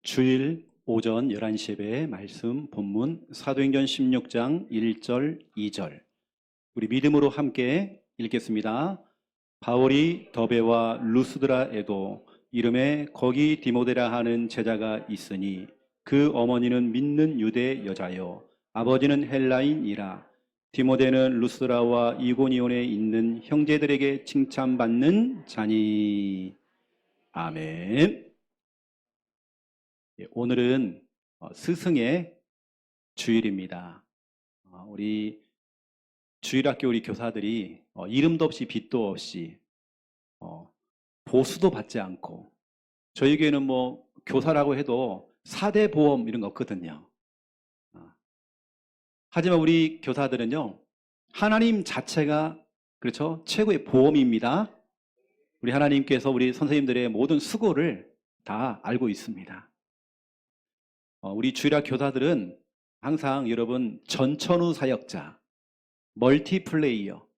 주일 오전 11시 예배 말씀 본문 사도행전 16장 1절 2절 우리 믿음으로 함께 읽겠습니다. 바울이 더베와 루스드라에도 이름에 거기 디모데라 하는 제자가 있으니 그 어머니는 믿는 유대 여자요 아버지는 헬라인이라. 디모데는 루스드라와 이고니온에 있는 형제들에게 칭찬받는 자니. 아멘. 오늘은 스승의 주일입니다. 우리 주일학교 우리 교사들이 이름도 없이 빛도 없이 보수도 받지 않고, 저에게는 뭐 교사라고 해도 4대 보험 이런 거 없거든요. 하지만 우리 교사들은요, 하나님 자체가 그렇죠, 최고의 보험입니다. 우리 하나님께서 우리 선생님들의 모든 수고를 다 알고 있습니다. 우리 주일학 교사들은 항상 여러분 전천후 사역자, 멀티플레이어,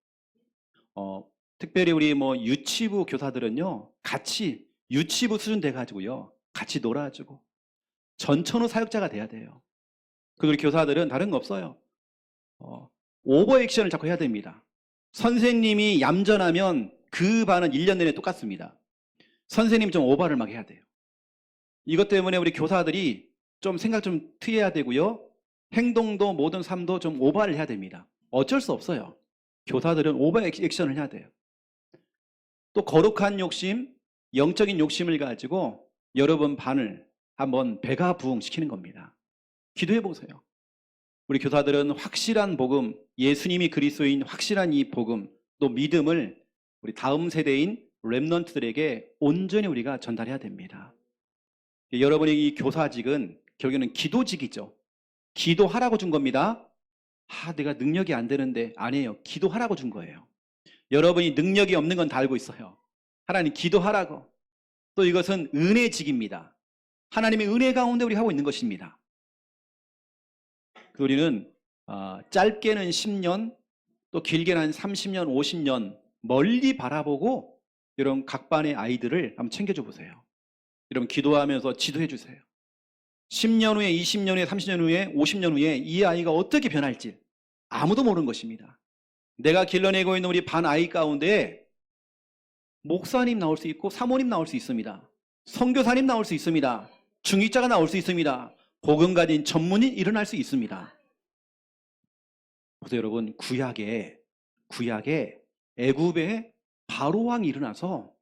특별히 우리 뭐 유치부 교사들은요, 같이 유치부 수준 돼가지고요, 같이 놀아주고 전천후 사역자가 돼야 돼요. 그리고 우리 교사들은 다른 거 없어요. 오버 액션을 자꾸 해야 됩니다. 선생님이 얌전하면 그 반은 1년 내내 똑같습니다. 선생님 좀 오버를 막 해야 돼요. 이것 때문에 우리 교사들이 좀 생각 좀 트여야 되고요. 행동도 모든 삶도 좀 오버를 해야 됩니다. 어쩔 수 없어요. 교사들은 오버 액션을 해야 돼요. 또 거룩한 욕심, 영적인 욕심을 가지고 여러분 반을 한번 배가 부흥시키는 겁니다. 기도해 보세요. 우리 교사들은 확실한 복음, 예수님이 그리스도인 확실한 이 복음, 또 믿음을 우리 다음 세대인 렘넌트들에게 온전히 우리가 전달해야 됩니다. 여러분의 이 교사직은 결국에는 기도직이죠. 기도하라고 준 겁니다. 내가 능력이 안 되는데. 아니에요. 기도하라고 준 거예요. 여러분이 능력이 없는 건 다 알고 있어요. 하나님 기도하라고. 또 이것은 은혜직입니다. 하나님의 은혜 가운데 우리 하고 있는 것입니다. 우리는 짧게는 10년, 또 길게는 한 30년, 50년 멀리 바라보고 이런 각 반의 아이들을 한번 챙겨줘 보세요. 여러분 기도하면서 지도해 주세요. 10년 후에, 20년 후에, 30년 후에, 50년 후에 이 아이가 어떻게 변할지 아무도 모르는 것입니다. 내가 길러내고 있는 우리 반 아이 가운데 목사님 나올 수 있고 사모님 나올 수 있습니다. 선교사님 나올 수 있습니다. 중직자가 나올 수 있습니다. 복음 가진 전문인 일어날 수 있습니다. 그래서 여러분 구약에 애굽에 바로왕이 일어나서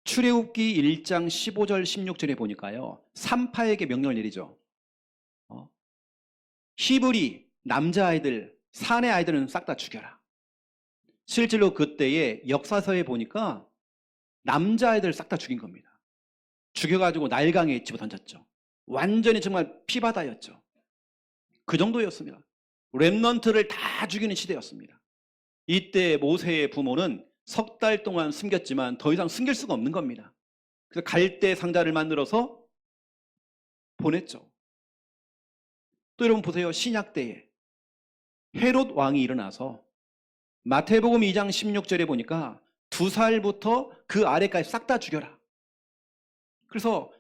출애굽기 1장 15절 16절에 보니까요, 산파에게 명령을 내리죠. 히브리 남자아이들, 사내 아이들은 싹 다 죽여라. 실제로 그때의 역사서에 보니까 남자아이들 싹 다 죽인 겁니다. 죽여가지고 나일강에 집어던졌죠. 완전히 정말 피바다였죠. 그 정도였습니다. 렘넌트를 다 죽이는 시대였습니다. 이때 모세의 부모는 석 달 동안 숨겼지만 더 이상 숨길 수가 없는 겁니다. 그래서 갈대 상자를 만들어서 보냈죠. 또 여러분 보세요. 신약 때에 헤롯 왕이 일어나서 마태복음 2장 16절에 보니까 2살부터 그 아래까지 싹 다 죽여라. 그래서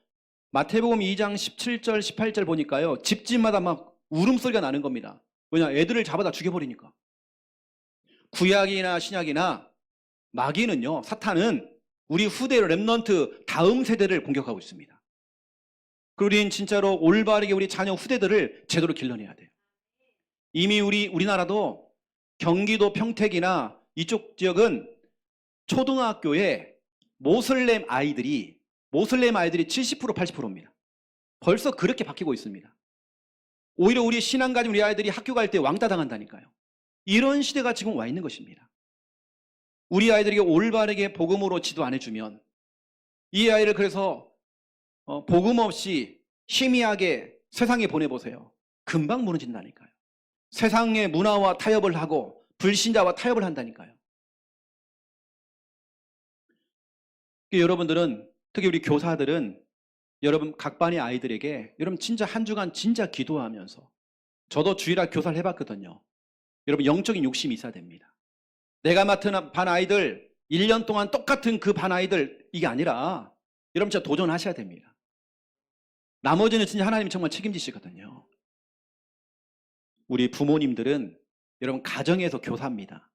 마태복음 2장 17절 18절 보니까요, 집집마다 막 울음소리가 나는 겁니다. 왜냐, 애들을 잡아다 죽여버리니까. 구약이나 신약이나 마귀는요, 사탄은 우리 후대 렘넌트 다음 세대를 공격하고 있습니다. 그리고 우리는 진짜로 올바르게 우리 자녀 후대들을 제대로 길러내야 돼요. 이미 우리나라도 경기도 평택이나 이쪽 지역은 초등학교에 모슬렘 아이들이 70% 80%입니다. 벌써 그렇게 바뀌고 있습니다. 오히려 우리 신앙 가진 우리 아이들이 학교 갈 때 왕따 당한다니까요. 이런 시대가 지금 와 있는 것입니다. 우리 아이들에게 올바르게 복음으로 지도 안 해주면, 이 아이를 그래서 복음 없이 희미하게 세상에 보내보세요. 금방 무너진다니까요. 세상의 문화와 타협을 하고 불신자와 타협을 한다니까요. 여러분들은, 특히 우리 교사들은 여러분 각 반의 아이들에게 여러분 진짜 한 주간 진짜 기도하면서, 저도 주일학 교사를 해봤거든요. 여러분 영적인 욕심이 있어야 됩니다. 내가 맡은 반 아이들 1년 동안 똑같은 그 반 아이들, 이게 아니라 여러분 진짜 도전하셔야 됩니다. 나머지는 진짜 하나님이 정말 책임지시거든요. 우리 부모님들은 여러분 가정에서 교사입니다.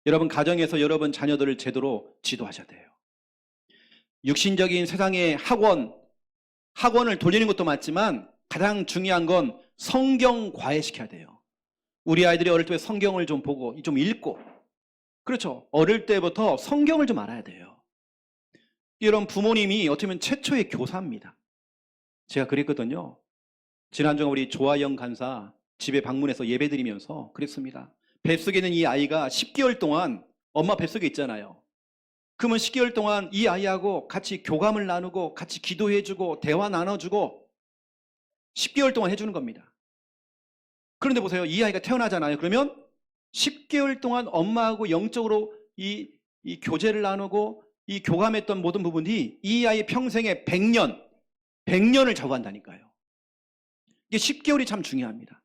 여러분 가정에서 여러분 자녀들을 제대로 지도하셔야 돼요. 육신적인 세상의 학원을 돌리는 것도 맞지만 가장 중요한 건 성경 과외시켜야 돼요. 우리 아이들이 어릴 때 성경을 좀 보고 좀 읽고, 그렇죠. 어릴 때부터 성경을 좀 알아야 돼요. 이런 부모님이 어떻게 보면 최초의 교사입니다. 제가 그랬거든요. 지난주에 우리 조아영 간사 집에 방문해서 예배드리면서 그랬습니다. 뱃속에 있는 이 아이가 10개월 동안 엄마 뱃속에 있잖아요. 그러면 10개월 동안 이 아이하고 같이 교감을 나누고 같이 기도해주고 대화 나눠주고 10개월 동안 해주는 겁니다. 그런데 보세요. 이 아이가 태어나잖아요. 그러면 10개월 동안 엄마하고 영적으로 이 교제를 나누고 이 교감했던 모든 부분이 이 아이의 평생에 100년을 좌우한다니까요. 이게 10개월이 참 중요합니다.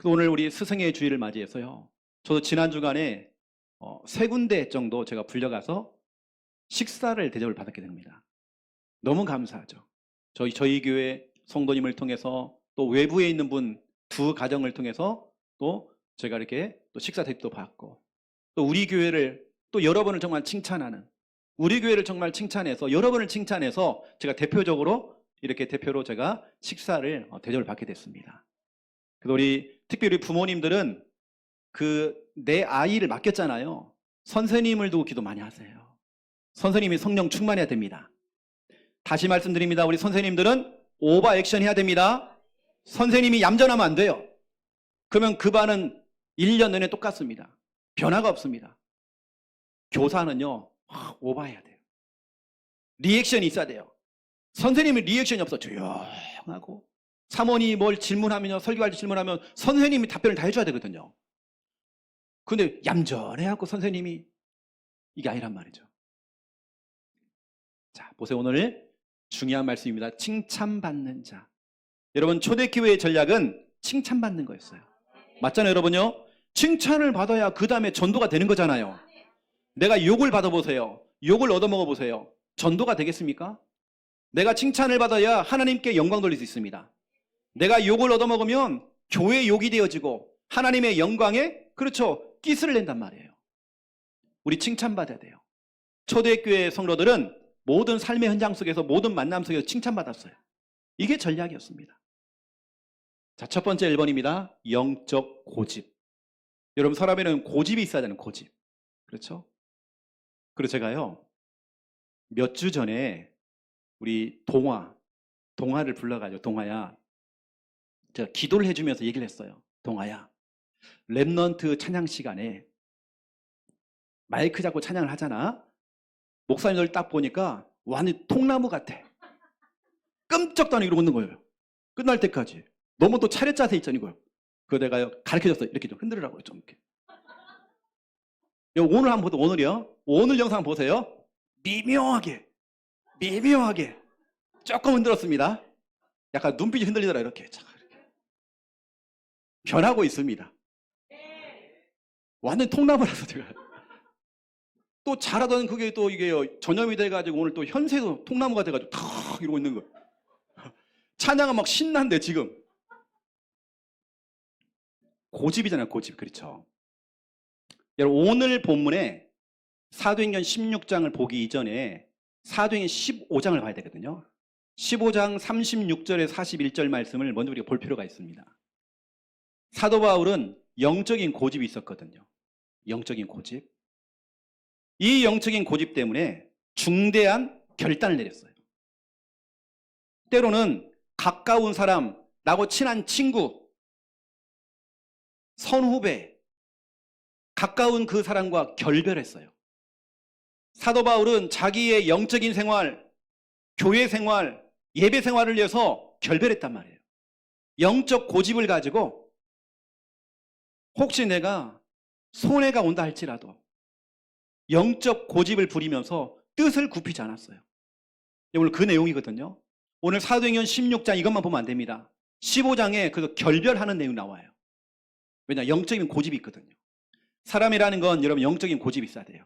오늘 우리 스승의 주일을 맞이해서요. 저도 지난 주간에 3군데 정도 제가 불려가서 식사를 대접을 받았게 됩니다. 너무 감사하죠. 저희 교회 성도님을 통해서 또 외부에 있는 분 2 가정을 통해서 또 제가 이렇게 또 식사 대접도 받고 또 우리 교회를 또 여러분을 정말 칭찬하는 우리 교회를 정말 칭찬해서 여러분을 칭찬해서 제가 대표적으로 이렇게 대표로 제가 식사를 대접을 받게 됐습니다. 그래서 우리 특별히 부모님들은 내 아이를 맡겼잖아요. 선생님을 두고 기도 많이 하세요. 선생님이 성령 충만해야 됩니다. 다시 말씀드립니다. 우리 선생님들은 오버 액션 해야 됩니다. 선생님이 얌전하면 안 돼요. 그러면 그 반은 1년 내내 똑같습니다. 변화가 없습니다. 교사는요, 오버해야 돼요. 리액션이 있어야 돼요. 선생님이 리액션이 없어. 조용하고 사모님이 뭘 질문하면요, 설교할 때 질문하면 선생님이 답변을 다 해줘야 되거든요. 근데 얌전해갖고 선생님이 이게 아니란 말이죠. 자, 보세요. 오늘 중요한 말씀입니다. 칭찬받는 자. 여러분 초대교회의 전략은 칭찬받는 거였어요. 맞잖아요, 여러분요. 칭찬을 받아야 그 다음에 전도가 되는 거잖아요. 내가 욕을 받아보세요. 욕을 얻어먹어 보세요. 전도가 되겠습니까? 내가 칭찬을 받아야 하나님께 영광 돌릴 수 있습니다. 내가 욕을 얻어먹으면 교회 욕이 되어지고 하나님의 영광에, 그렇죠, 기스를 낸단 말이에요. 우리 칭찬받아야 돼요. 초대교회 성도들은 모든 삶의 현장 속에서 모든 만남 속에서 칭찬받았어요. 이게 전략이었습니다. 자, 첫 번째 1번입니다. 영적 고집. 여러분 사람에는 고집이 있어야 되는 고집. 그렇죠? 그리고 제가요 몇 주 전에 우리 동화를 불러가지고 동화야 제가 기도를 해주면서 얘기를 했어요. 동화야 랩넌트 찬양 시간에 마이크 잡고 찬양을 하잖아. 목사님들 딱 보니까 완전 통나무 같아. 끔찍도 안 하고 이러고 있는 거예요. 끝날 때까지. 너무 또 차렷 자세 있잖아요. 이거. 그거 내가 가르쳐줬어요. 이렇게 좀 흔들으라고요. 좀 이렇게. 오늘 한번 보세요. 오늘이요. 오늘 영상 보세요. 미묘하게 조금 흔들었습니다. 약간 눈빛이 흔들리더라. 이렇게. 변하고 있습니다. 완전 통나무라서 제가. 또 잘하던 그게 또 이게 전염이 돼가지고 오늘 또 현세도 통나무가 돼가지고 탁 이러고 있는 거예요. 찬양은 막 신난데 지금. 고집이잖아요, 고집. 그렇죠. 여러분 오늘 본문에 사도행전 16장을 보기 이전에 사도행전 15장을 봐야 되거든요. 15장 36절에 41절 말씀을 먼저 우리가 볼 필요가 있습니다. 사도 바울은 영적인 고집이 있었거든요. 영적인 고집. 이 영적인 고집 때문에 중대한 결단을 내렸어요. 때로는 가까운 사람, 나하고 친한 친구, 선후배, 가까운 그 사람과 결별했어요. 사도 바울은 자기의 영적인 생활, 교회 생활, 예배 생활을 위해서 결별했단 말이에요. 영적 고집을 가지고 혹시 내가 손해가 온다 할지라도 영적 고집을 부리면서 뜻을 굽히지 않았어요. 오늘 그 내용이거든요. 오늘 사도행전 16장 이것만 보면 안 됩니다. 15장에 그래서 결별하는 내용이 나와요. 왜냐? 영적인 고집이 있거든요. 사람이라는 건 여러분 영적인 고집이 있어야 돼요.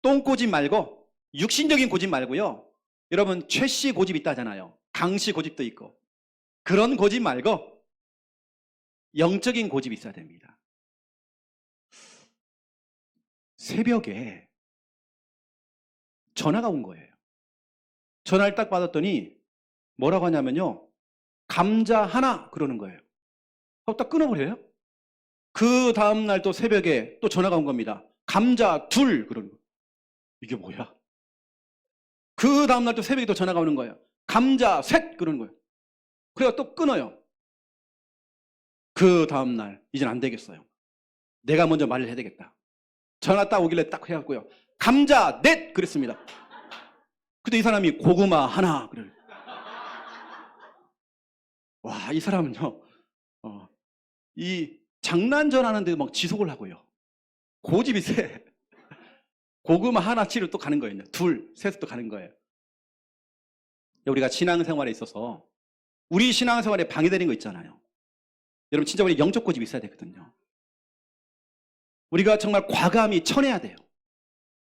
똥고집 말고 육신적인 고집 말고요. 여러분 최씨 고집 있다잖아요. 강씨 고집도 있고. 그런 고집 말고 영적인 고집이 있어야 됩니다. 새벽에 전화가 온 거예요. 전화를 딱 받았더니 뭐라고 하냐면요. 감자 하나 그러는 거예요. 딱 끊어버려요. 그 다음날 또 새벽에 또 전화가 온 겁니다. 감자 둘 그러는 거예요. 이게 뭐야? 그 다음날 또 새벽에 또 전화가 오는 거예요. 감자 셋 그러는 거예요. 그래가 또 끊어요. 그 다음날 이젠 안 되겠어요. 내가 먼저 말을 해야 되겠다. 전화 딱 오길래 딱 해갖고요. 감자 넷 그랬습니다. 근데 이 사람이 고구마 하나 그래요. 와, 이 사람은요. 이 장난 전하는데 막 지속을 하고요. 고집이 세. 고구마 하나치를 또 가는 거예요. 둘, 셋을 또 가는 거예요. 우리가 신앙생활에 있어서 우리 신앙생활에 방해되는 거 있잖아요. 여러분 진짜 우리 영적 고집이 있어야 되거든요. 우리가 정말 과감히 쳐내야 돼요.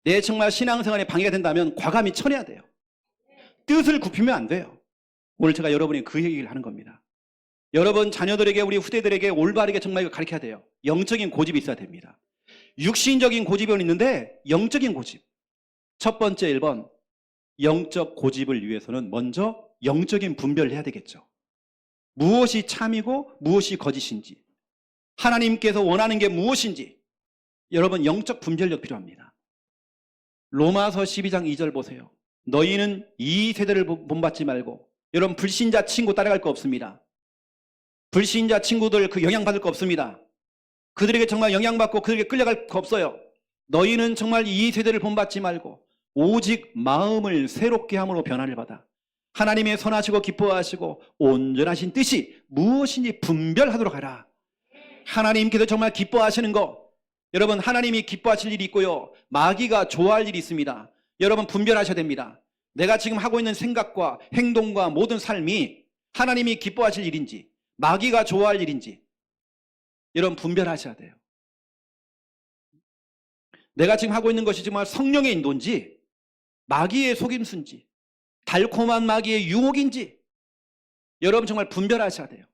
내 정말 신앙생활에 방해가 된다면 과감히 쳐내야 돼요. 뜻을 굽히면 안 돼요. 오늘 제가 여러분이 그 얘기를 하는 겁니다. 여러분 자녀들에게 우리 후대들에게 올바르게 정말 이거 가르쳐야 돼요. 영적인 고집이 있어야 됩니다. 육신적인 고집은 있는데 영적인 고집. 첫 번째 1번 영적 고집을 위해서는 먼저 영적인 분별을 해야 되겠죠. 무엇이 참이고 무엇이 거짓인지, 하나님께서 원하는 게 무엇인지 여러분 영적 분별력 필요합니다. 로마서 12장 2절 보세요. 너희는 이 세대를 본받지 말고, 여러분 불신자 친구 따라갈 거 없습니다. 불신자 친구들 그 영향받을 거 없습니다. 그들에게 정말 영향받고 그들에게 끌려갈 거 없어요. 너희는 정말 이 세대를 본받지 말고 오직 마음을 새롭게 함으로 변화를 받아 하나님의 선하시고 기뻐하시고 온전하신 뜻이 무엇인지 분별하도록 하라. 하나님께서 정말 기뻐하시는 거, 여러분 하나님이 기뻐하실 일이 있고요, 마귀가 좋아할 일이 있습니다. 여러분 분별하셔야 됩니다. 내가 지금 하고 있는 생각과 행동과 모든 삶이 하나님이 기뻐하실 일인지 마귀가 좋아할 일인지 여러분 분별하셔야 돼요. 내가 지금 하고 있는 것이 정말 성령의 인도인지 마귀의 속임수인지 달콤한 마귀의 유혹인지 여러분 정말 분별하셔야 돼요.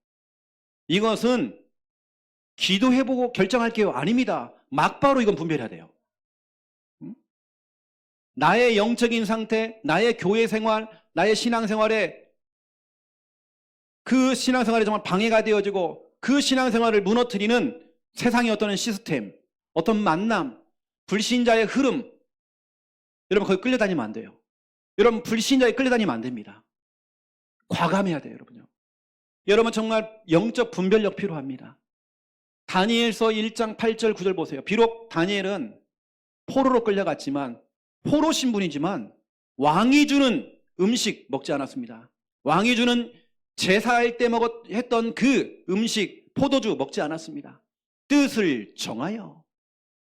이것은 기도해보고 결정할게요 아닙니다. 막바로 이건 분별해야 돼요. 나의 영적인 상태, 나의 교회 생활, 나의 신앙생활에 그 신앙생활에 정말 방해가 되어지고 그 신앙생활을 무너뜨리는 세상의 어떤 시스템, 어떤 만남, 불신자의 흐름, 여러분 거기 끌려다니면 안 돼요. 여러분 불신자에 끌려다니면 안 됩니다. 과감해야 돼요 여러분요. 여러분 정말 영적 분별력 필요합니다. 다니엘서 1장 8절 9절 보세요. 비록 다니엘은 포로로 끌려갔지만, 포로 신분이지만 왕이 주는 음식 먹지 않았습니다. 왕이 주는 제사할 때 했던 그 음식, 포도주 먹지 않았습니다. 뜻을 정하여.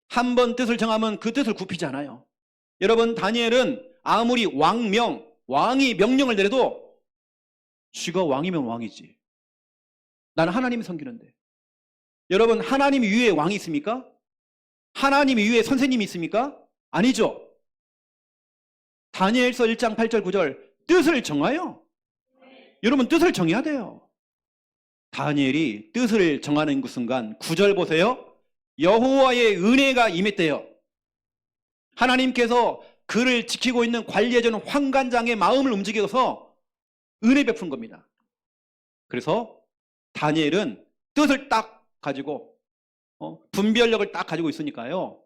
한 번 뜻을 정하면 그 뜻을 굽히지 않아요. 여러분 다니엘은 아무리 왕이 명령을 내려도 쥐가 왕이면 왕이지. 나는 하나님을 섬기는데. 여러분 하나님 위에 왕이 있습니까? 하나님 위에 선생님이 있습니까? 아니죠. 다니엘서 1장 8절 9절 뜻을 정하여. 여러분 뜻을 정해야 돼요. 다니엘이 뜻을 정하는 그 순간 9절 보세요. 여호와의 은혜가 임했대요. 하나님께서 그를 지키고 있는 관리해주는 환관장의 마음을 움직여서 은혜 베푼 겁니다. 그래서 다니엘은 뜻을 딱 가지고 분별력을 딱 가지고 있으니까요,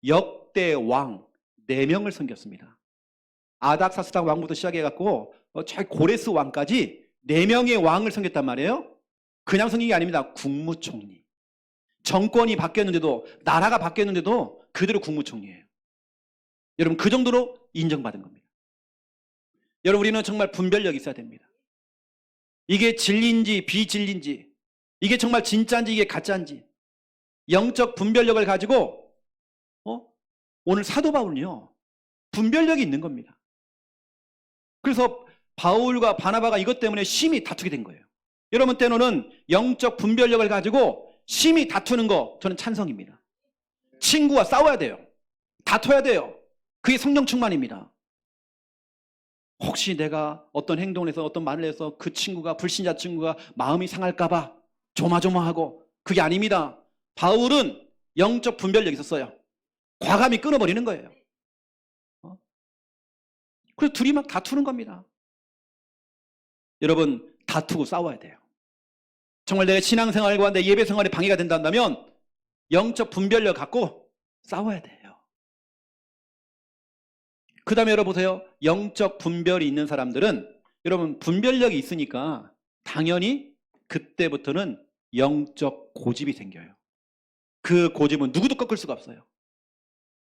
역대 왕 4명을 섬겼습니다. 아닥사스다 왕부터 시작해갖고 저 고레스 왕까지 4명의 왕을 섬겼단 말이에요. 그냥 섬긴 게 아닙니다. 국무총리. 정권이 바뀌었는데도, 나라가 바뀌었는데도 그대로 국무총리예요. 여러분 그 정도로 인정받은 겁니다. 여러분 우리는 정말 분별력이 있어야 됩니다. 이게 진리인지 비진리인지, 이게 정말 진짜인지 이게 가짜인지 영적 분별력을 가지고 오늘 사도 바울은요 분별력이 있는 겁니다. 그래서 바울과 바나바가 이것 때문에 심히 다투게 된 거예요. 여러분 때로는 영적 분별력을 가지고 심히 다투는 거 저는 찬성입니다. 친구와 싸워야 돼요. 다퉈야 돼요. 그게 성령 충만입니다. 혹시 내가 어떤 행동을 해서 어떤 말을 해서 그 친구가, 불신자 친구가 마음이 상할까봐 조마조마하고, 그게 아닙니다. 바울은 영적 분별력이 있었어요. 과감히 끊어버리는 거예요. 그래서 둘이 막 다투는 겁니다. 여러분, 다투고 싸워야 돼요. 정말 내 신앙생활과 내 예배생활에 방해가 된다면 영적 분별력 갖고 싸워야 돼요. 그 다음에 여러분 보세요. 영적 분별이 있는 사람들은, 여러분 분별력이 있으니까 당연히 그때부터는 영적 고집이 생겨요. 그 고집은 누구도 꺾을 수가 없어요.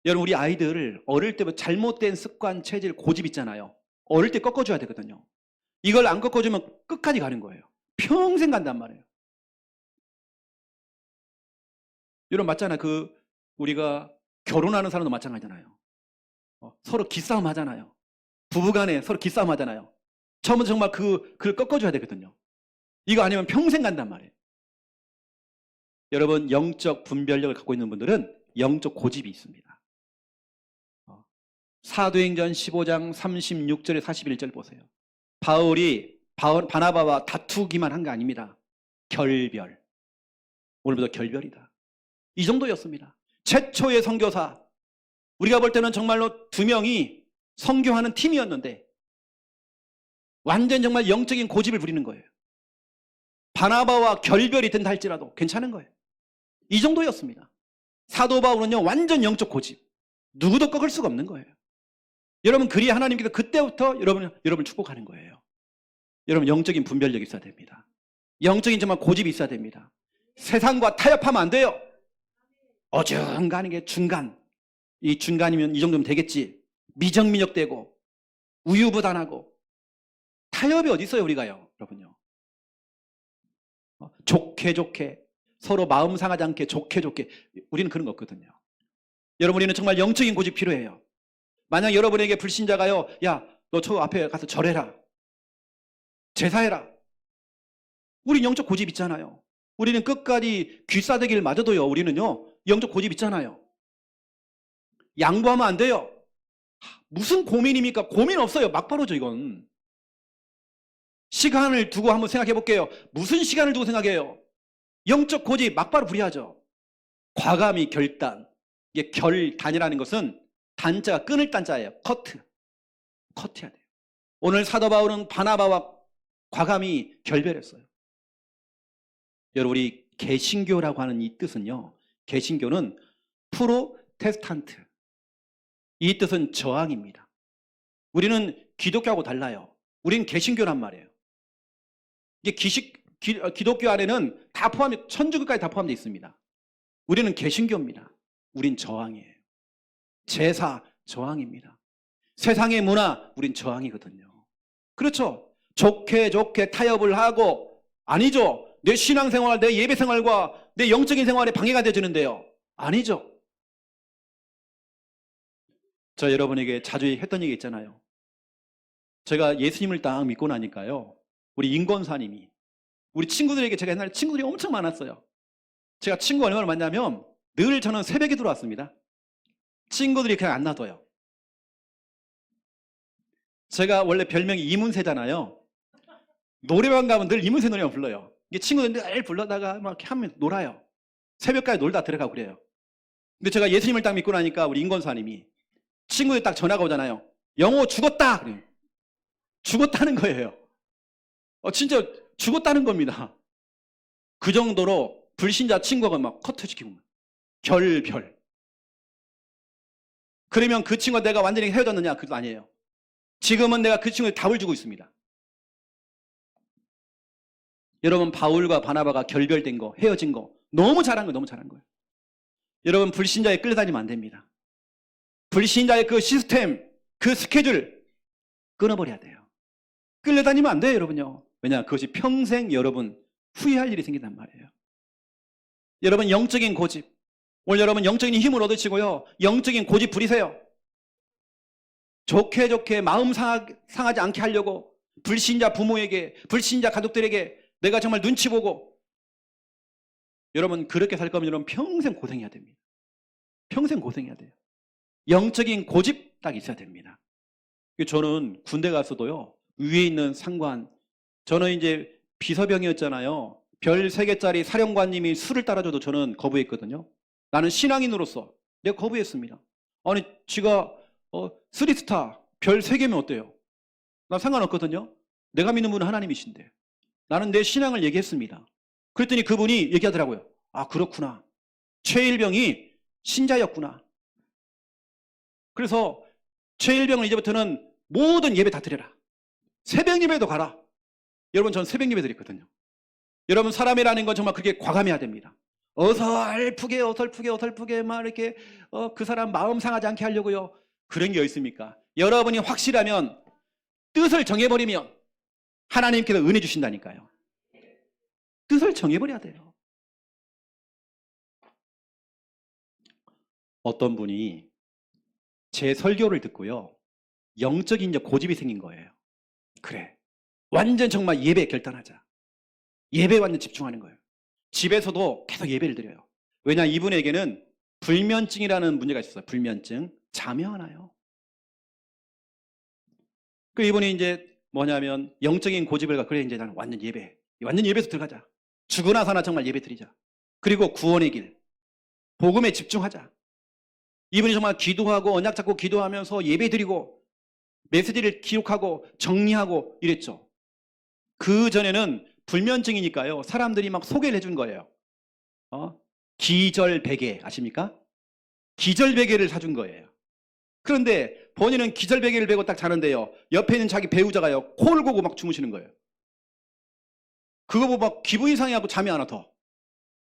여러분, 우리 아이들 어릴 때부터 잘못된 습관, 체질, 고집 있잖아요. 어릴 때 꺾어줘야 되거든요. 이걸 안 꺾어주면 끝까지 가는 거예요. 평생 간단 말이에요. 여러분 맞잖아요. 우리가 결혼하는 사람도 마찬가지잖아요. 서로 기싸움 하잖아요. 부부간에 서로 기싸움 하잖아요. 처음부터 정말 그걸 꺾어줘야 되거든요. 이거 아니면 평생 간단 말이에요. 여러분, 영적 분별력을 갖고 있는 분들은 영적 고집이 있습니다. 사도행전 15장 36절에 41절 보세요. 바나바와 다투기만 한 게 아닙니다. 결별. 오늘부터 결별이다. 이 정도였습니다. 최초의 선교사. 우리가 볼 때는 정말로 두 명이 선교하는 팀이었는데 완전 정말 영적인 고집을 부리는 거예요. 바나바와 결별이 된다 할지라도 괜찮은 거예요. 이 정도였습니다. 사도 바울은요, 완전 영적 고집. 누구도 꺾을 수가 없는 거예요. 여러분, 그리 하나님께서 그때부터 여러분을 축복하는 거예요. 여러분, 영적인 분별력이 있어야 됩니다. 영적인 정말 고집이 있어야 됩니다. 세상과 타협하면 안 돼요. 어중간한 게 중간. 이 중간이면 이 정도면 되겠지. 미적미적되고 우유부단하고 타협이 어디 있어요, 우리가요, 여러분요. 좋게 서로 마음 상하지 않게 좋게 우리는 그런 거 없거든요. 여러분, 우리는 정말 영적인 고집 필요해요. 만약 여러분에게 불신자가요, 야, 너 저 앞에 가서 절해라, 제사해라. 우린 영적 고집 있잖아요. 우리는 끝까지 귀싸대기를 맞아도요, 우리는요 영적 고집 있잖아요. 양보하면 안 돼요. 무슨 고민입니까? 고민 없어요. 막바로죠, 이건. 시간을 두고 한번 생각해 볼게요. 무슨 시간을 두고 생각해요? 영적 고집 막바로 부리하죠. 과감히 결단. 이게 결단이라는 것은 단자가 끊을 단자예요. 커트해야 돼요. 오늘 사도 바울은 바나바와 과감히 결별했어요. 여러분, 우리 개신교라고 하는 이 뜻은요, 개신교는 프로테스탄트, 이 뜻은 저항입니다. 우리는 기독교하고 달라요. 우리는 개신교란 말이에요. 이게 기독교 안에는 다 천주교까지 다 포함되어 있습니다. 우리는 개신교입니다. 우린 저항이에요. 제사 저항입니다. 세상의 문화, 우린 저항이거든요. 그렇죠? 좋게 타협을 하고, 아니죠. 내 신앙생활, 내 예배생활과 내 영적인 생활에 방해가 되어지는데요. 아니죠. 저 여러분에게 자주 했던 얘기 있잖아요. 제가 예수님을 딱 믿고 나니까요, 우리 임권사님이, 우리 친구들에게, 제가 옛날에 친구들이 엄청 많았어요. 제가 친구 얼마나 많냐면 늘 저는 새벽에 들어왔습니다. 친구들이 그냥 안 놔둬요. 제가 원래 별명이 이문세잖아요. 노래방 가면 늘 이문세 노래만 불러요. 이게 친구들 늘 불러다가 막 이렇게 하면 놀아요. 새벽까지 놀다 들어가고 그래요. 근데 제가 예수님을 딱 믿고 나니까 우리 임권사님이, 친구들 딱 전화가 오잖아요. 영호 죽었다! 그래요. 죽었다는 거예요. 진짜 죽었다는 겁니다. 그 정도로 불신자 친구가 막 커트시키고 결별. 그러면 그 친구가 내가 완전히 헤어졌느냐? 그것도 아니에요. 지금은 내가 그 친구에 답을 주고 있습니다. 여러분, 바울과 바나바가 결별된 거, 헤어진 거 너무 잘한 거예요. 여러분, 불신자에 끌려다니면 안 됩니다. 불신자의 그 시스템, 그 스케줄 끊어버려야 돼요. 끌려다니면 안 돼요, 여러분요. 왜냐? 그것이 평생 여러분 후회할 일이 생긴단 말이에요. 여러분, 영적인 고집. 오늘 여러분 영적인 힘을 얻으시고요, 영적인 고집 부리세요. 좋게 마음 상하지 않게 하려고 불신자 부모에게, 불신자 가족들에게 내가 정말 눈치 보고, 여러분 그렇게 살 거면 여러분 평생 고생해야 됩니다. 평생 고생해야 돼요. 영적인 고집 딱 있어야 됩니다. 저는 군대 가서도요, 위에 있는 상관, 저는 이제 비서병이었잖아요. 별 3개짜리 사령관님이 술을 따라줘도 저는 거부했거든요. 나는 신앙인으로서 내가 거부했습니다. 아니, 지가 3스타 별 3개면 어때요? 난 상관없거든요. 내가 믿는 분은 하나님이신데. 나는 내 신앙을 얘기했습니다. 그랬더니 그분이 얘기하더라고요. 아, 그렇구나. 최일병이 신자였구나. 그래서 최일병은 이제부터는 모든 예배 다 드려라. 새벽 예배도 가라. 여러분, 전 새벽 예배 드렸거든요. 여러분, 사람이라는 건 정말 그렇게 과감해야 됩니다. 어설프게 막 이렇게 그 사람 마음 상하지 않게 하려고요. 그런 게 있습니까? 여러분이 확실하면, 뜻을 정해버리면 하나님께서 은혜 주신다니까요. 뜻을 정해버려야 돼요. 어떤 분이 제 설교를 듣고요, 영적인 이제 고집이 생긴 거예요. 그래, 완전 정말 예배 결단하자. 예배에 완전 집중하는 거예요. 집에서도 계속 예배를 드려요. 왜냐, 이분에게는 불면증이라는 문제가 있었어요. 불면증. 잠이 안 와요. 그 이분이 이제 뭐냐면 영적인 고집을 갖고, 그래, 이제 나는 완전 예배에서 들어가자. 죽고 나서나 정말 예배 드리자. 그리고 구원의 길, 복음에 집중하자. 이분이 정말 기도하고 언약 잡고 기도하면서 예배 드리고 메시지를 기록하고 정리하고 이랬죠. 그 전에는 불면증이니까요, 사람들이 막 소개를 해준 거예요. 기절베개 아십니까? 기절베개를 사준 거예요. 그런데 본인은 기절베개를 베고 딱 자는데요, 옆에 있는 자기 배우자가요, 코를 고고 막 주무시는 거예요. 그거 보고 막 기분이 상해하고 잠이 안 와. 더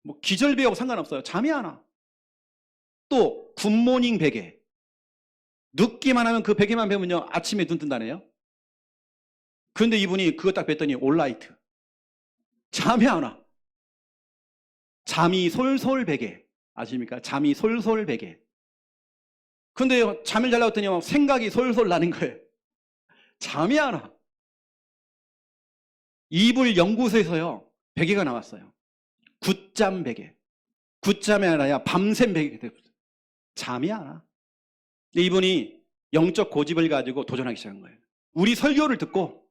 뭐 기절베개하고 상관없어요. 잠이 안 와. 또 굿모닝 베개, 눕기만 하면 그 베개만 베면요, 아침에 눈 뜬다네요. 그런데 이분이 그거 딱 뺐더니 올라이트, 잠이 안 와. 잠이 솔솔 베개 아십니까? 잠이 솔솔 베개. 근데 잠을 자려고 했더니 막 생각이 솔솔 나는 거예요. 잠이 안 와. 이불 연구소에서요, 베개가 나왔어요. 굿잠 베개. 굿잠이 아니라 밤샘 베개. 잠이 안 와. 근데 이분이 영적 고집을 가지고 도전하기 시작한 거예요. 우리 설교를 듣고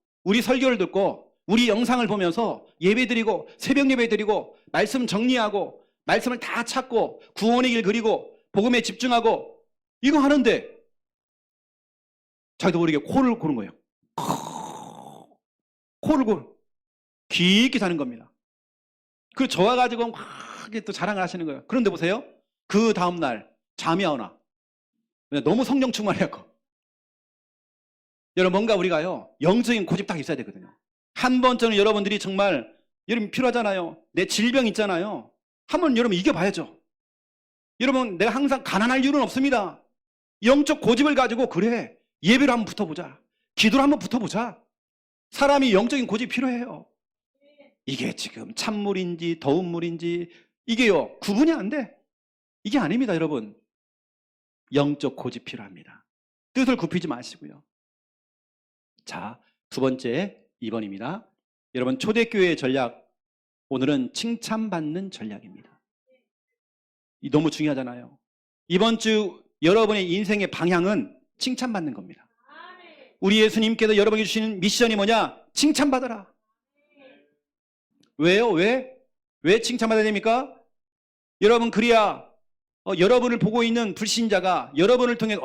우리 영상을 보면서 예배드리고 새벽 예배드리고 말씀 정리하고 말씀을 다 찾고 구원의 길 그리고 복음에 집중하고 이거 하는데 자기도 모르게 코를 고는 거예요. 코를 고는, 깊게 자는 겁니다. 그 저와 가지고 막 또 자랑을 하시는 거예요. 그런데 보세요, 그 다음날 잠이 안 와. 너무 성령 충만해갖고. 여러분, 뭔가 우리가요, 영적인 고집 딱 있어야 되거든요. 한 번쯤은 여러분들이 정말, 여러분 필요하잖아요. 내 질병 있잖아요. 한번 여러분 이겨봐야죠. 여러분, 내가 항상 가난할 이유는 없습니다. 영적 고집을 가지고, 그래, 예배를 한번 붙어보자. 기도를 한번 붙어보자. 사람이 영적인 고집이 필요해요. 이게 지금 찬물인지 더운 물인지 이게요, 구분이 안 돼. 이게 아닙니다, 여러분. 영적 고집 필요합니다. 뜻을 굽히지 마시고요. 자, 두 번째 2번입니다. 여러분, 초대교회의 전략, 오늘은 칭찬받는 전략입니다. 너무 중요하잖아요. 이번 주 여러분의 인생의 방향은 칭찬받는 겁니다. 우리 예수님께서 여러분에게 주시는 미션이 뭐냐? 칭찬받아라. 왜요? 왜 칭찬받아야 됩니까? 여러분, 그래야 여러분을 보고 있는 불신자가 여러분을 통해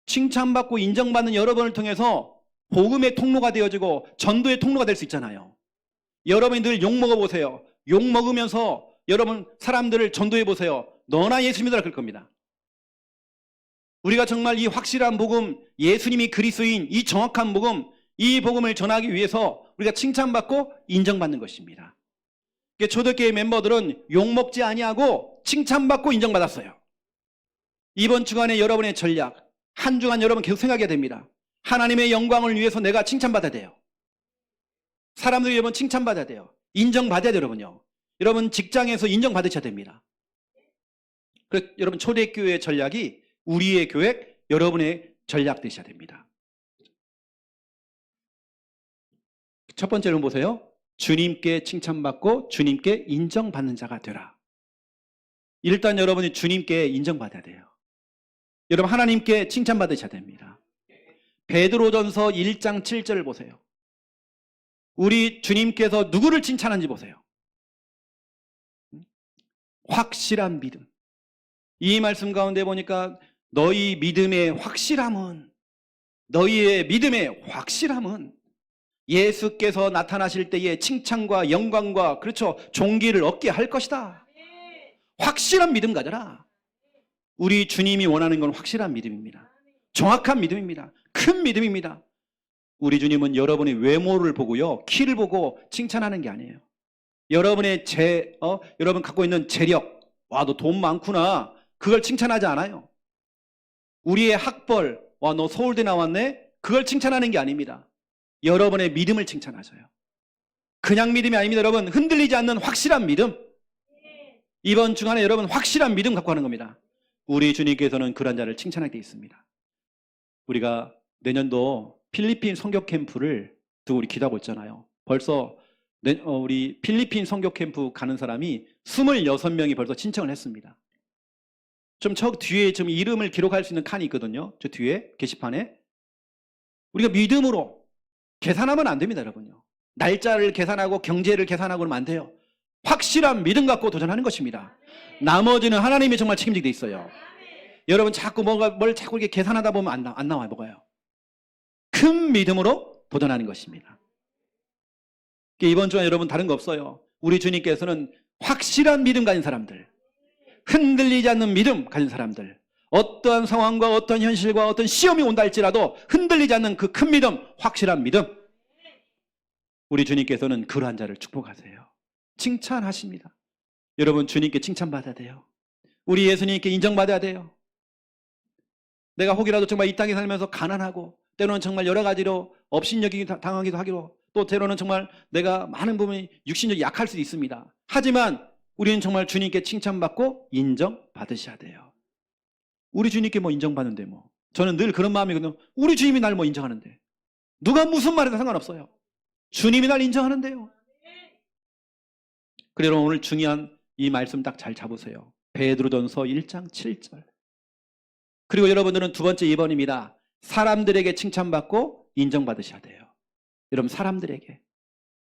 칭찬받고 인정받는 여러분을 통해서 복음의 통로가 되어지고 전도의 통로가 될 수 있잖아요. 여러분이 늘 욕먹어보세요. 욕먹으면서 여러분 사람들을 전도해보세요. 너나 예수 믿으라 그럴 겁니다. 우리가 정말 이 확실한 복음, 예수님이 그리스도인 이 정확한 복음, 이 복음을 전하기 위해서 우리가 칭찬받고 인정받는 것입니다. 초대교회 멤버들은 욕먹지 아니하고 칭찬받고 인정받았어요. 이번 주간에 여러분의 전략, 한 주간 여러분 계속 생각해야 됩니다. 하나님의 영광을 위해서 내가 칭찬받아야 돼요. 사람들이 여러분 칭찬받아야 돼요. 인정받아야 돼요, 여러분요. 여러분 직장에서 인정받으셔야 됩니다. 그래서 여러분 초대교회의 전략이 우리의 교회, 여러분의 전략 되셔야 됩니다. 첫 번째로 보세요. 주님께 칭찬받고 주님께 인정받는 자가 되라. 일단 여러분이 주님께 인정받아야 돼요. 여러분 하나님께 칭찬받으셔야 됩니다. 베드로전서 1장 7절을 보세요. 우리 주님께서 누구를 칭찬한지 보세요. 확실한 믿음. 이 말씀 가운데 보니까 너희 믿음의 확실함은, 너희의 믿음의 확실함은 예수께서 나타나실 때에 칭찬과 영광과, 그렇죠, 존귀를 얻게 할 것이다. 확실한 믿음 가져라. 우리 주님이 원하는 건 확실한 믿음입니다. 정확한 믿음입니다. 큰 믿음입니다. 우리 주님은 여러분의 외모를 보고요, 키를 보고 칭찬하는 게 아니에요. 여러분의 여러분 갖고 있는 재력, 와, 너 돈 많구나, 그걸 칭찬하지 않아요. 우리의 학벌, 와, 너 서울대 나왔네, 그걸 칭찬하는 게 아닙니다. 여러분의 믿음을 칭찬하셔요. 그냥 믿음이 아닙니다. 여러분, 흔들리지 않는 확실한 믿음. 이번 주간에 여러분 확실한 믿음 갖고 하는 겁니다. 우리 주님께서는 그런 자를 칭찬하게 되어 있습니다. 우리가 내년도 필리핀 선교 캠프를 두고 우리 기도하고 있잖아요. 벌써 우리 필리핀 선교 캠프 가는 사람이 26명이 벌써 신청을 했습니다. 좀 저 뒤에 좀 이름을 기록할 수 있는 칸이 있거든요. 저 뒤에 게시판에. 우리가 믿음으로 계산하면 안 됩니다, 여러분요. 날짜를 계산하고 경제를 계산하고 그러면 안 돼요. 확실한 믿음 갖고 도전하는 것입니다. 나머지는 하나님이 정말 책임지게 돼 있어요. 여러분 자꾸 뭘 자꾸 이렇게 계산하다 보면 안 나와요. 뭐가요? 큰 믿음으로 도전하는 것입니다. 이번 주에 여러분 다른 거 없어요. 우리 주님께서는 확실한 믿음 가진 사람들, 흔들리지 않는 믿음 가진 사람들, 어떠한 상황과 어떤 현실과 어떤 시험이 온다 할지라도 흔들리지 않는 그 큰 믿음, 확실한 믿음, 우리 주님께서는 그러한 자를 축복하세요. 칭찬하십니다. 여러분 주님께 칭찬받아야 돼요. 우리 예수님께 인정받아야 돼요. 내가 혹이라도 정말 이 땅에 살면서 가난하고 때로는 정말 여러 가지로 업신여기기 당하기도 하기로, 또 때로는 정말 내가 많은 부분이 육신적으로 약할 수도 있습니다. 하지만 우리는 정말 주님께 칭찬받고 인정받으셔야 돼요. 우리 주님께 뭐 인정받는데 뭐. 저는 늘 그런 마음이거든요. 우리 주님이 날 뭐 인정하는데. 누가 무슨 말해도 상관없어요. 주님이 날 인정하는데요. 그래서 오늘 중요한 이 말씀 딱 잘 잡으세요. 베드로전서 1장 7절. 그리고 여러분들은 두 번째 2번입니다. 사람들에게 칭찬받고 인정받으셔야 돼요. 여러분 사람들에게,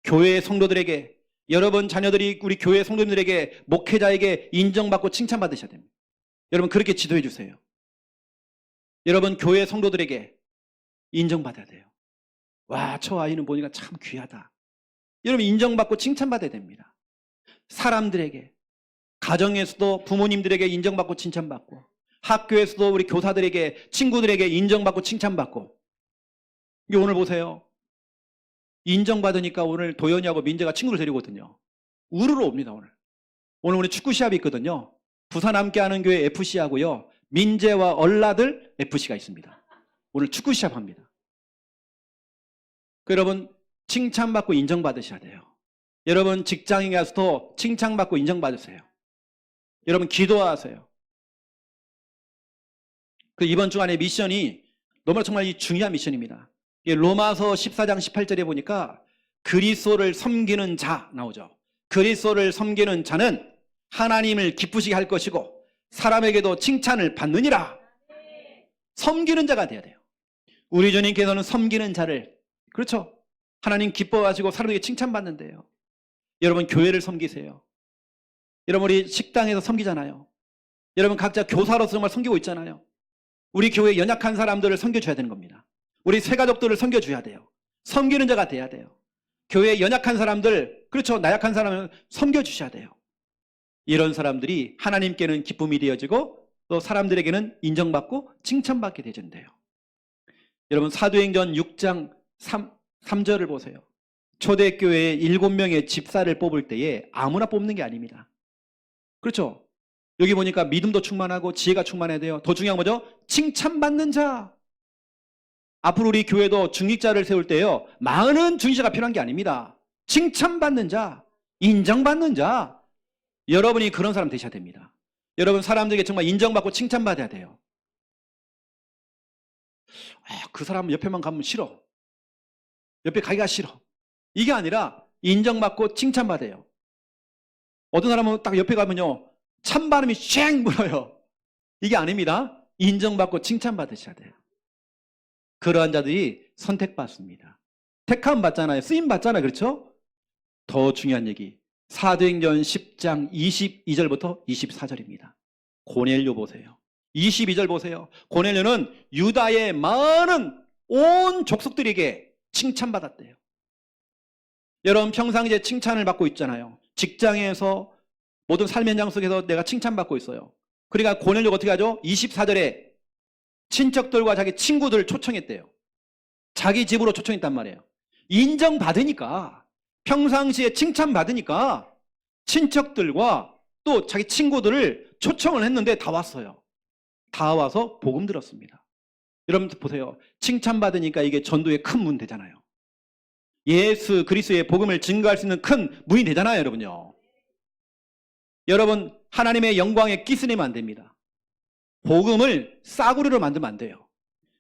교회의 성도들에게, 여러분 자녀들이 우리 교회 성도님들에게, 목회자에게 인정받고 칭찬받으셔야 됩니다. 여러분 그렇게 지도해 주세요. 여러분 교회 성도들에게 인정받아야 돼요. 와, 저 아이는 보니까 참 귀하다. 여러분 인정받고 칭찬받아야 됩니다. 사람들에게, 가정에서도 부모님들에게 인정받고 칭찬받고, 학교에서도 우리 교사들에게, 친구들에게 인정받고 칭찬받고. 오늘 보세요. 인정받으니까 오늘 도연이하고 민재가 친구를 데리고 오거든요. 우르르 옵니다. 오늘 우리 축구 시합이 있거든요. 부산 함께하는 교회 FC하고요, 민재와 얼라들 FC가 있습니다. 오늘 축구 시합합니다. 여러분 칭찬받고 인정받으셔야 돼요. 여러분 직장에 가서도 칭찬받고 인정받으세요. 여러분 기도하세요. 이번 주간의 미션이 너무나 정말 중요한 미션입니다. 로마서 14장 18절에 보니까 그리스도를 섬기는 자 나오죠. 그리스도를 섬기는 자는 하나님을 기쁘시게 할 것이고 사람에게도 칭찬을 받느니라. 섬기는 자가 돼야 돼요. 우리 주님께서는 섬기는 자를, 그렇죠, 하나님 기뻐하시고 사람에게 칭찬받는데요. 여러분 교회를 섬기세요. 여러분 우리 식당에서 섬기잖아요. 여러분 각자 교사로서 정말 섬기고 있잖아요. 우리 교회 연약한 사람들을 섬겨줘야 되는 겁니다. 우리 새가족들을 섬겨줘야 돼요. 섬기는 자가 돼야 돼요. 교회에 연약한 사람들, 그렇죠, 나약한 사람을 섬겨주셔야 돼요. 이런 사람들이 하나님께는 기쁨이 되어지고 또 사람들에게는 인정받고 칭찬받게 되는데요. 여러분 사도행전 6장 3절을 보세요. 초대교회에 7명의 집사를 뽑을 때에 아무나 뽑는 게 아닙니다. 그렇죠? 여기 보니까 믿음도 충만하고 지혜가 충만해야 돼요. 더 중요한 거죠? 칭찬받는 자. 앞으로 우리 교회도 중직자를 세울 때요, 많은 중직자가 필요한 게 아닙니다. 칭찬받는 자, 인정받는 자. 여러분이 그런 사람 되셔야 됩니다. 여러분 사람들에게 정말 인정받고 칭찬받아야 돼요. 그 사람 옆에만 가면 싫어. 옆에 가기가 싫어. 이게 아니라 인정받고 칭찬받아요. 어떤 사람은 딱 옆에 가면요, 찬바람이 쉥 불어요. 이게 아닙니다. 인정받고 칭찬받으셔야 돼요. 그러한 자들이 선택받습니다. 택함 받잖아요. 쓰임 받잖아요. 그렇죠? 더 중요한 얘기. 사도행전 10장 22절부터 24절입니다. 고넬료 보세요. 22절 보세요. 고넬료는 유다의 많은 온 족속들에게 칭찬받았대요. 여러분 평상시에 칭찬을 받고 있잖아요. 직장에서 모든 삶의 현장 속에서 내가 칭찬받고 있어요. 그러니까 고넬료가 어떻게 하죠? 24절에 친척들과 자기 친구들을 초청했대요. 자기 집으로 초청했단 말이에요. 인정받으니까, 평상시에 칭찬받으니까 친척들과 또 자기 친구들을 초청을 했는데 다 왔어요. 다 와서 복음 들었습니다. 여러분 보세요. 칭찬받으니까 이게 전도의 큰 문 되잖아요. 예수 그리스도의 복음을 증거할 수 있는 큰 문이 되잖아요, 여러분요. 여러분, 하나님의 영광에 끼스내면 안 됩니다. 복음을 싸구려로 만들면 안 돼요.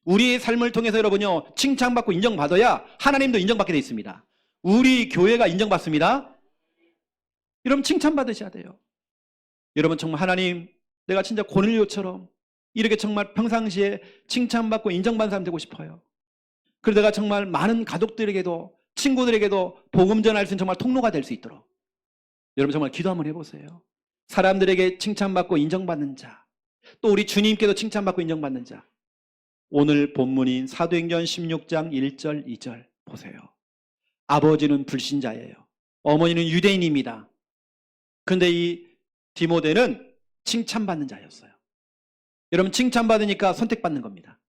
우리의 삶을 통해서 여러분요, 칭찬받고 인정받아야 하나님도 인정받게 돼 있습니다. 우리 교회가 인정받습니다. 여러분 칭찬받으셔야 돼요. 여러분 정말 하나님, 내가 진짜 고넬료처럼 이렇게 정말 평상시에 칭찬받고 인정받는 사람 되고 싶어요. 그래서 내가 정말 많은 가족들에게도 친구들에게도 복음 전할 수 있는 정말 통로가 될 수 있도록 여러분 정말 기도 한번 해보세요. 사람들에게 칭찬받고 인정받는 자, 또 우리 주님께도 칭찬받고 인정받는 자. 오늘 본문인 사도행전 16장 1절 2절 보세요. 아버지는 불신자예요. 어머니는 유대인입니다. 근데 이 디모데는 칭찬받는 자였어요. 여러분 칭찬받으니까 선택받는 겁니다.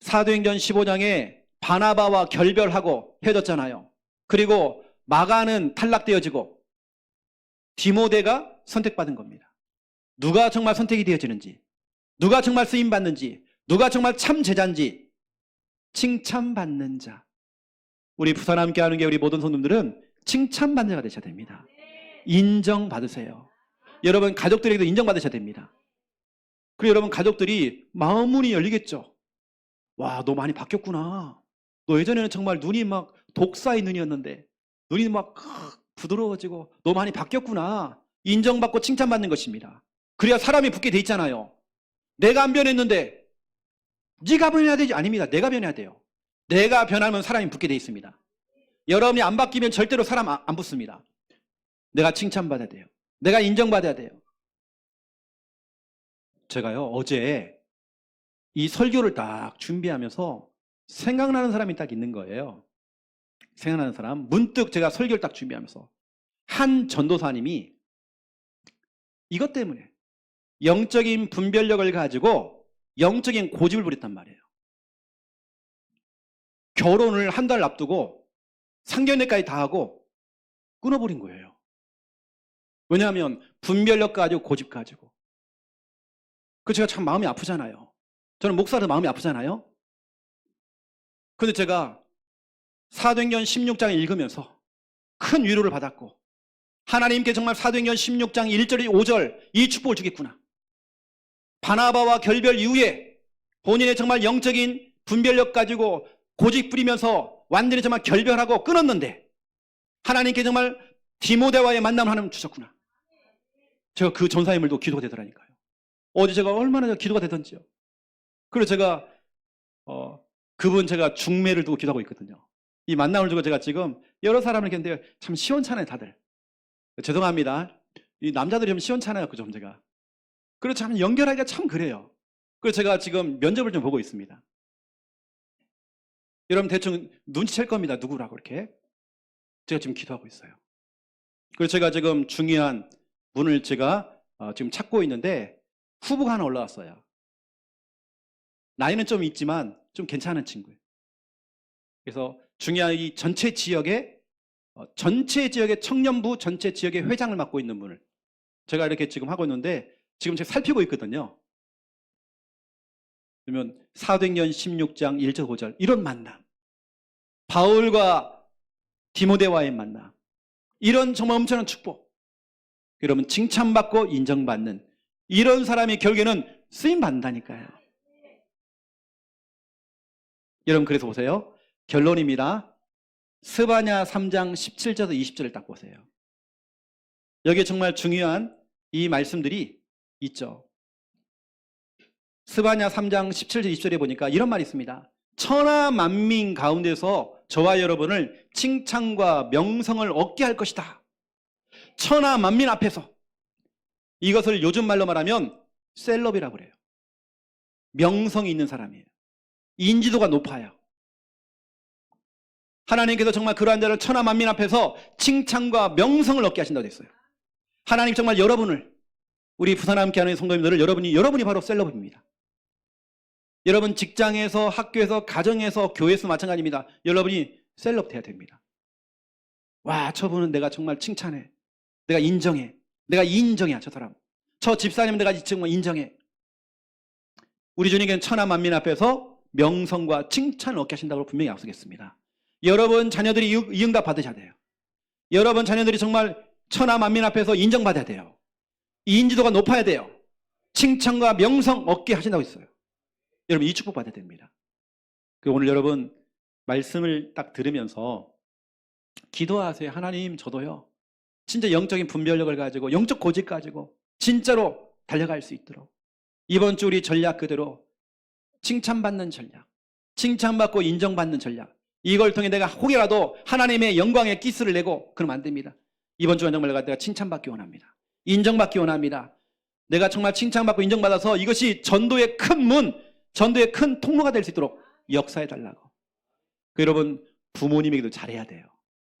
사도행전 15장에 바나바와 결별하고 헤어졌잖아요. 그리고 마가는 탈락되어지고 디모데가 선택받은 겁니다. 누가 정말 선택이 되어지는지, 누가 정말 쓰임받는지, 누가 정말 참 제자인지 칭찬받는 자. 우리 부산 함께하는 게 우리 모든 성도님들은 칭찬받는 자가 되셔야 됩니다. 인정받으세요. 여러분 가족들에게도 인정받으셔야 됩니다. 그리고 여러분 가족들이 마음문이 열리겠죠. 와, 너 많이 바뀌었구나. 너 예전에는 정말 눈이 막 독사의 눈이었는데 눈이 막 부드러워지고 너 많이 바뀌었구나. 인정받고 칭찬받는 것입니다. 그래야 사람이 붙게 돼 있잖아요. 내가 안 변했는데 네가 변해야 되지. 아닙니다. 내가 변해야 돼요. 내가 변하면 사람이 붙게 돼 있습니다. 여러분이 안 바뀌면 절대로 사람 안 붙습니다. 내가 칭찬받아야 돼요. 내가 인정받아야 돼요. 제가요 어제 이 설교를 딱 준비하면서 생각나는 사람이 딱 있는 거예요. 생각나는 사람. 문득 제가 설교를 딱 준비하면서 한 전도사님이 이것 때문에 영적인 분별력을 가지고 영적인 고집을 부렸단 말이에요. 결혼을 한 달 앞두고 상견례까지 다 하고 끊어버린 거예요. 왜냐하면 분별력 가지고 고집 가지고. 그 제가 참 마음이 아프잖아요. 저는 목사도 마음이 아프잖아요. 그런데 제가 사도행전 16장을 읽으면서 큰 위로를 받았고 하나님께 정말 사도행전 16장 1절 5절 이 축복을 주겠구나. 바나바와 결별 이후에 본인의 정말 영적인 분별력 가지고 고집 부리면서 완전히 정말 결별하고 끊었는데 하나님께 정말 디모데와의 만남을 하나님 주셨구나. 제가 그 전사님들도 기도가 되더라니까요. 어제 제가 얼마나 기도가 되던지요. 그래서 제가 그분 제가 중매를 두고 기도하고 있거든요. 이 만남을 두고 제가 지금 여러 사람을 뵀는데 참 시원찮아요 다들. 죄송합니다. 이 남자들이 좀 시원찮아요. 그 좀 제가. 그래서 참 연결하기가 참 그래요. 그래서 제가 지금 면접을 좀 보고 있습니다. 여러분 대충 눈치챌 겁니다. 누구라고 이렇게. 제가 지금 기도하고 있어요. 그래서 제가 지금 중요한 분을 제가 지금 찾고 있는데 후보가 하나 올라왔어요. 나이는 좀 있지만 좀 괜찮은 친구예요. 그래서 중요한 이 전체 지역의 청년부 전체 지역의 회장을 맡고 있는 분을 제가 이렇게 지금 하고 있는데 지금 제가 살피고 있거든요. 그러면 사도행전 16장 1절 5절 이런 만남, 바울과 디모데와의 만남, 이런 정말 엄청난 축복, 여러분 칭찬받고 인정받는 이런 사람이 결국에는 쓰임받는다니까요. 여러분 그래서 보세요. 결론입니다. 스바냐 3장 17절에서 20절을 딱 보세요. 여기에 정말 중요한 이 말씀들이 있죠. 스바냐 3장 17절 20절에 보니까 이런 말이 있습니다. 천하 만민 가운데서 저와 여러분을 칭찬과 명성을 얻게 할 것이다. 천하 만민 앞에서. 이것을 요즘 말로 말하면 셀럽이라고 그래요. 명성이 있는 사람이에요. 인지도가 높아요. 하나님께서 정말 그러한 자를 천하 만민 앞에서 칭찬과 명성을 얻게 하신다고 했어요. 하나님 정말 여러분을, 우리 부산 함께하는 성도님들을 여러분이 바로 셀럽입니다. 여러분 직장에서, 학교에서, 가정에서, 교회에서 마찬가지입니다. 여러분이 셀럽 돼야 됩니다. 와, 저분은 내가 정말 칭찬해. 내가 인정해. 내가 인정해, 저 사람. 저 집사님 내가 정말 인정해. 우리 주님께는 천하 만민 앞에서 명성과 칭찬을 얻게 하신다고 분명히 약속했습니다. 여러분 자녀들이 이 응답 받으셔야 돼요. 여러분 자녀들이 정말 천하 만민 앞에서 인정받아야 돼요. 인지도가 높아야 돼요. 칭찬과 명성 얻게 하신다고 했어요. 여러분 이 축복 받아야 됩니다. 오늘 여러분 말씀을 딱 들으면서 기도하세요. 하나님, 저도요 진짜 영적인 분별력을 가지고 영적 고집 가지고 진짜로 달려갈 수 있도록 이번 주 우리 전략 그대로 칭찬받는 전략, 칭찬받고 인정받는 전략, 이걸 통해 내가 혹여라도 하나님의 영광의 기스를 내고 그러면 안 됩니다. 이번 주간 정말 내가 칭찬받기 원합니다. 인정받기 원합니다. 내가 정말 칭찬받고 인정받아서 이것이 전도의 큰 문, 전도의 큰 통로가 될 수 있도록 역사해달라고. 여러분 부모님에게도 잘해야 돼요.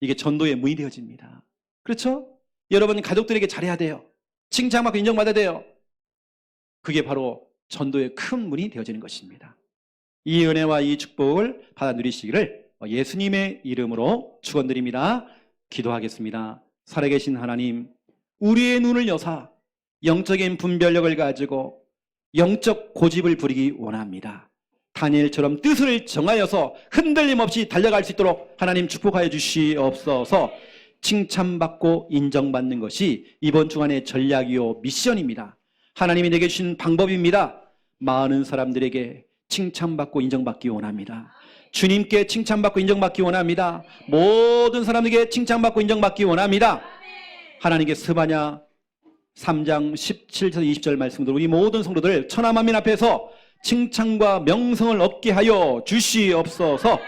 이게 전도의 문이 되어집니다. 그렇죠? 여러분 가족들에게 잘해야 돼요. 칭찬받고 인정받아야 돼요. 그게 바로 전도의 큰 문이 되어지는 것입니다. 이 은혜와 이 축복을 받아 누리시기를 예수님의 이름으로 축원드립니다. 기도하겠습니다. 살아계신 하나님, 우리의 눈을 여사 영적인 분별력을 가지고 영적 고집을 부리기 원합니다. 다니엘처럼 뜻을 정하여서 흔들림 없이 달려갈 수 있도록 하나님 축복하여 주시옵소서. 칭찬받고 인정받는 것이 이번 주간의 전략이요 미션입니다. 하나님이 내게 주신 방법입니다. 많은 사람들에게 칭찬받고 인정받기 원합니다. 주님께 칭찬받고 인정받기 원합니다. 모든 사람에게 칭찬받고 인정받기 원합니다. 하나님께 스바냐 3장 17절 20절 말씀대로 우리 모든 성도들 천하 만민 앞에서 칭찬과 명성을 얻게 하여 주시옵소서.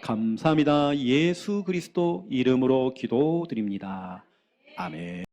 감사합니다. 예수 그리스도 이름으로 기도드립니다. 아멘.